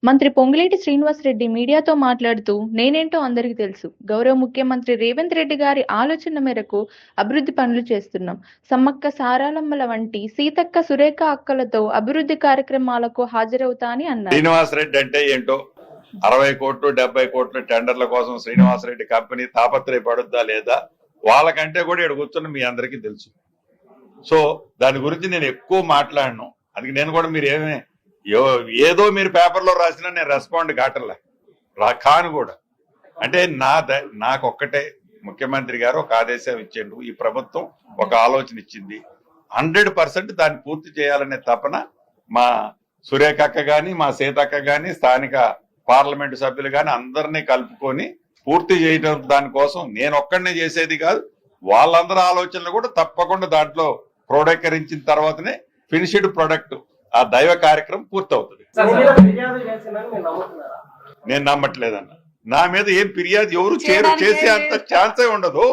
మంత్రి పొంగులేటి శ్రీనివాసరెడ్డి మీడియాతో మాట్లాడుతూ, నేనేంటో అందరికీ తెలుసు. గౌరవ ముఖ్యమంత్రి రేవంత్ రెడ్డి గారి ఆలోచన మేరకు అభివృద్ధి పనులు చేస్తున్నాం. సమ్మక్క సారాలమ్మల వంటి సీతక్క, సురేఖ అక్కలతో అభివృద్ధి కార్యక్రమాలకు హాజరవుతా అని అన్నారు. శ్రీనివాసరెడ్డి అంటే ఏంటో 60 కోట్లు 70 కోట్ల టెండర్ల కోసం శ్రీనివాసరెడ్డి కంపెనీ తాపత్రయపడుద్దా లేదా వాళ్ళకంటే కూడా ఇక్కడ కూర్చున్న మీ అందరికీ తెలుసు. సో దాని గురించి నేను ఎక్కువ మాట్లాడను. అందుకే నేను కూడా మీరు ఏదో మీరు పేపర్లో రాసినా నేను రెస్పాండ్ కాను కూడా. అంటే నాకొక్కటే ముఖ్యమంత్రి గారు ఒక ఆదేశం ఇచ్చిండు, ఈ ప్రభుత్వం ఒక ఆలోచన ఇచ్చింది, 100% దాన్ని పూర్తి చేయాలనే తపన మా సురేఖ అక్క గాని, మా సీతక్క గాని, స్థానిక పార్లమెంటు సభ్యులు గాని అందరినీ కలుపుకొని పూర్తి చేయడం. దానికోసం నేను ఒక్కడనే చేసేది కాదు, వాళ్ళందరి ఆలోచనలు కూడా తప్పకుండా దాంట్లో క్రోడీకరించిన తర్వాతనే ఫినిష్డ్ ప్రొడక్ట్ ఆ దైవ కార్యక్రమం పూర్తవుతుంది. నేను నమ్మట్లేదన్న. నా మీద ఏం ఫిర్యాదు ఎవరు చేసే అంత ఛాన్సే ఉండదు.